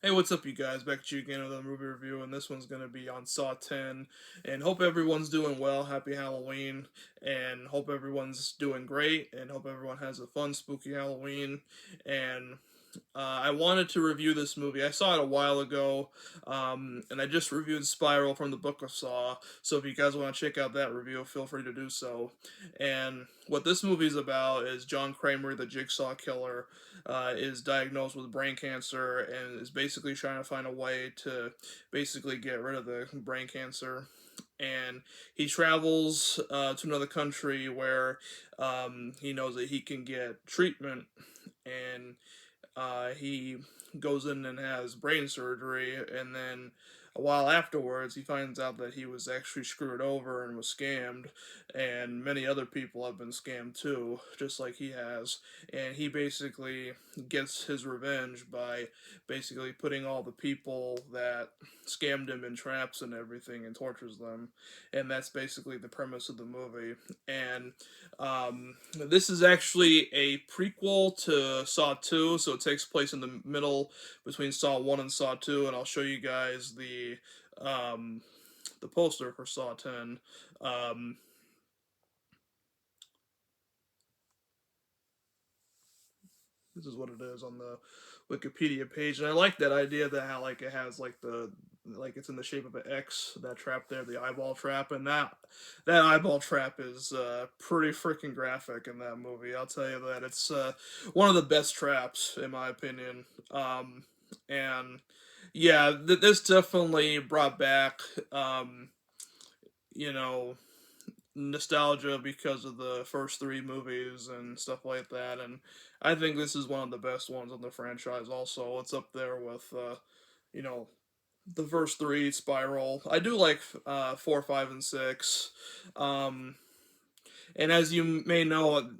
Hey, what's up, you guys? Back at you again with a movie review, and this one's gonna be on Saw 10. And hope everyone's doing well. Happy Halloween, and hope everyone's doing great, and hope everyone has a fun, spooky Halloween. And I wanted to review this movie. I saw it a while ago, and I just reviewed Spiral from the Book of Saw. So if you guys want to check out that review, feel free to do so. And what this movie's about is John Kramer, the Jigsaw Killer, is diagnosed with brain cancer and is basically trying to find a way to basically get rid of the brain cancer. And he travels to another country where he knows that he can get treatment, and he goes in and has brain surgery, and then a while afterwards, he finds out that he was actually screwed over and was scammed, and many other people have been scammed too, just like he has. And he basically gets his revenge by basically putting all the people that scammed him in traps and everything and tortures them. And that's basically the premise of the movie. And this is actually a prequel to Saw 2, so it takes place in the middle between Saw 1 and Saw 2, and I'll show you guys um, the poster for Saw 10. Um, this is what it is on the Wikipedia page, and I like that idea that how like it has like the like it's in the shape of an X, that trap there, the eyeball trap, and that eyeball trap is pretty freaking graphic in that movie. I'll tell you that it's one of the best traps in my opinion. And yeah, this definitely brought back you know nostalgia because of the first three movies and stuff like that. And I think this is one of the best ones in the franchise. Also, it's up there with you know the first three, Spiral. I do like 4, 5, and 6. Um, and as you may know,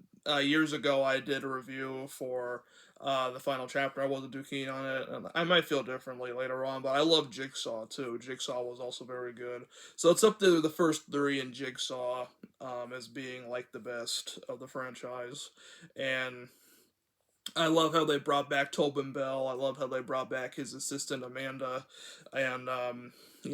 years ago I did a review for the final chapter. I wasn't too keen on it, and I might feel differently later on. But I love Jigsaw too. Jigsaw was also very good. So it's up to the first three in Jigsaw as being like the best of the franchise. And I love how they brought back Tobin Bell. I love how they brought back his assistant Amanda, and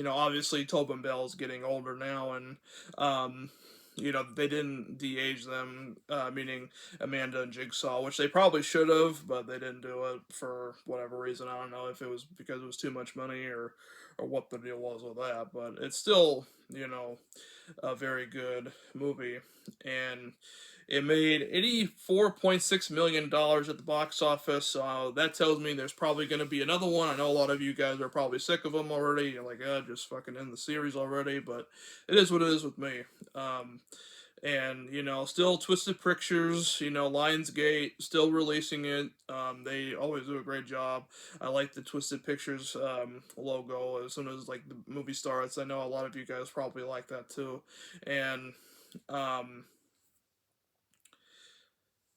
obviously Tobin Bell's getting older now, and um, they didn't de-age them, meaning Amanda and Jigsaw, which they probably should have, but they didn't do it for whatever reason. I don't know if it was because it was too much money or what the deal was with that, but it's still a very good movie, and it made $84.6 million at the box office. So that tells me there's probably going to be another one. I know a lot of you guys are probably sick of them already. You're like, just fucking end the series already. But it is what it is with me. And still Twisted Pictures, Lionsgate, still releasing it. They always do a great job. I like the Twisted Pictures logo as soon as like the movie starts. I know a lot of you guys probably like that too. And um,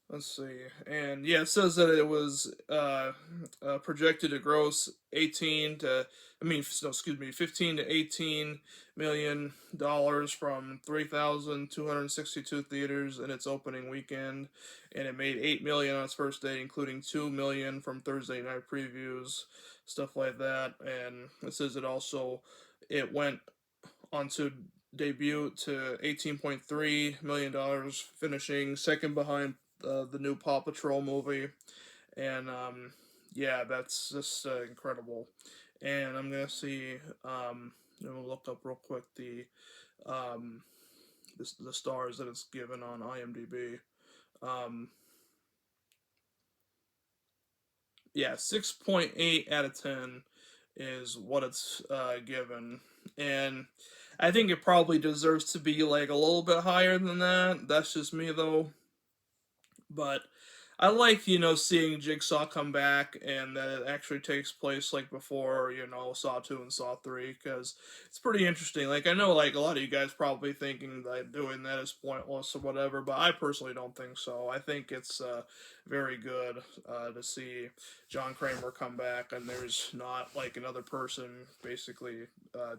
let's see. And yeah, it says that it was projected to gross 18 to, I mean, no, excuse me, 15 to 18 million dollars from 3,262 theaters in its opening weekend, and it made 8 million on its first day, including 2 million from Thursday night previews, stuff like that. And it says it went on to debut to $18.3 million, finishing second behind the new Paw Patrol movie. And yeah, that's just incredible. And I'm gonna see. I'm gonna look up real quick um, the stars that it's given on IMDb. Um, yeah, 6.8 out of 10 is what it's given, and I think it probably deserves to be like a little bit higher than that. That's just me though. But I like, seeing Jigsaw come back and that it actually takes place like before, Saw 2 and Saw 3, because it's pretty interesting. Like, I know, like, a lot of you guys probably thinking that doing that is pointless or whatever, but I personally don't think so. I think it's very good to see John Kramer come back, and there's not, like, another person basically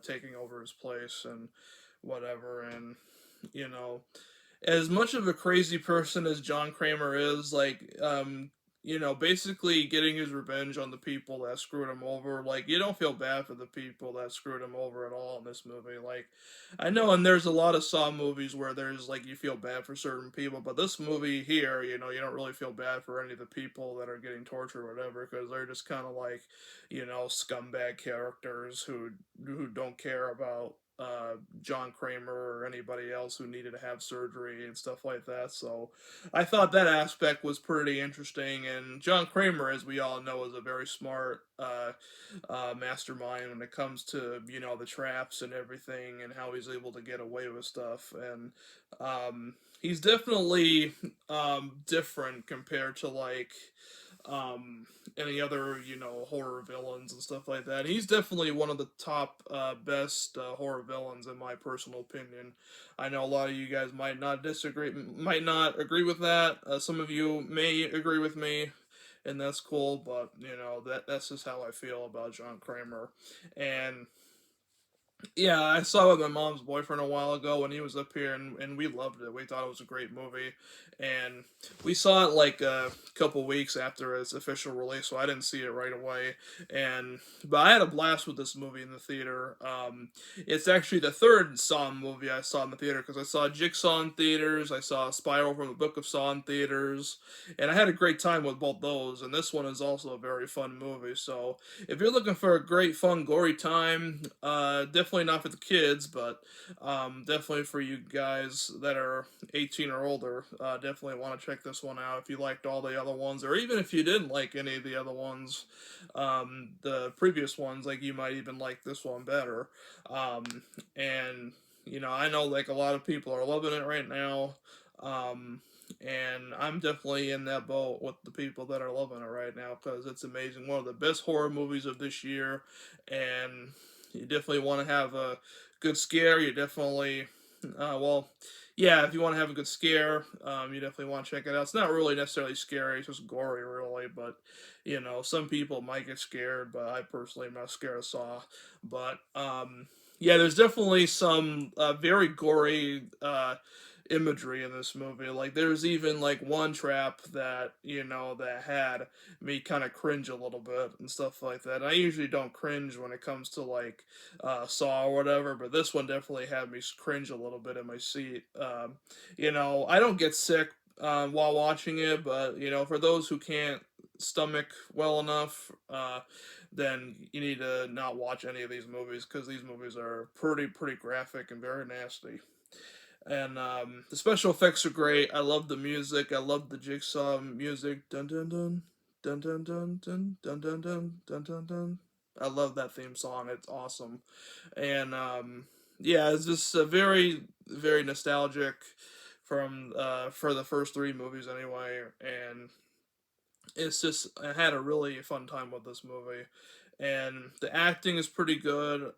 taking over his place and whatever, and, you know as much of a crazy person as John Kramer is, like, basically getting his revenge on the people that screwed him over. Like, you don't feel bad for the people that screwed him over at all in this movie. Like, I know, and there's a lot of Saw movies where there's like you feel bad for certain people, but this movie here, you don't really feel bad for any of the people that are getting tortured or whatever, because they're just kind of like, scumbag characters who don't care about John Kramer or anybody else who needed to have surgery and stuff like that. So I thought that aspect was pretty interesting. And John Kramer, as we all know, is a very smart mastermind when it comes to the traps and everything and how he's able to get away with stuff. And he's definitely different compared to like any other horror villains and stuff like that. He's definitely one of the top best horror villains in my personal opinion. I know a lot of you guys might not agree with that. Some of you may agree with me, and that's cool. But that's just how I feel about John Kramer. And yeah, I saw it with my mom's boyfriend a while ago when he was up here, and we loved it. We thought it was a great movie, and we saw it like a couple weeks after its official release, so I didn't see it right away. But I had a blast with this movie in the theater. It's actually the third Saw movie I saw in the theater because I saw Jigsaw in theaters, I saw Spiral from the Book of Saw in theaters, and I had a great time with both those. And this one is also a very fun movie. So if you're looking for a great, fun, gory time, definitely not for the kids, but definitely for you guys that are 18 or older. Definitely want to check this one out if you liked all the other ones, or even if you didn't like any of the other ones, the previous ones, like you might even like this one better. And I know like a lot of people are loving it right now. And I'm definitely in that boat with the people that are loving it right now because it's amazing. One of the best horror movies of this year, and you definitely want to have a good scare. You definitely, well, yeah, if you want to have a good scare, you definitely want to check it out. It's not really necessarily scary; it's just gory, really. But some people might get scared, but I personally am not scared of Saw. But yeah, there's definitely some very gory imagery in this movie. Like there's even like one trap that that had me kind of cringe a little bit and stuff like that. And I usually don't cringe when it comes to like Saw or whatever, but this one definitely had me cringe a little bit in my seat. I don't get sick while watching it, but for those who can't stomach well enough, then you need to not watch any of these movies because these movies are pretty graphic and very nasty. And the special effects are great. I love the music. I love the Jigsaw music. Dun dun dun dun dun dun dun dun dun dun dun dun dun. I love that theme song. It's awesome. And yeah, it's just a very nostalgic from for the first three movies anyway. And it's just I had a really fun time with this movie, and the acting is pretty good.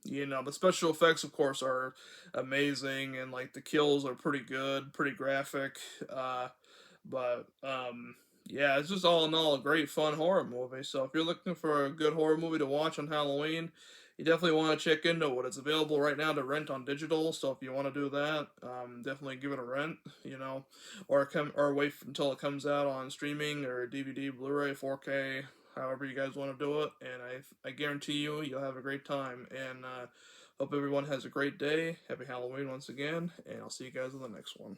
The special effects, of course, are amazing, and like the kills are pretty good, pretty graphic. But yeah, it's just all in all a great fun horror movie. So if you're looking for a good horror movie to watch on Halloween, you definitely want to check into it. It's available right now to rent on digital. So if you want to do that, definitely give it a rent. Or wait until it comes out on streaming or DVD, Blu-ray, 4K, however you guys want to do it. And I guarantee you'll have a great time. And hope everyone has a great day. Happy Halloween once again, and I'll see you guys in the next one.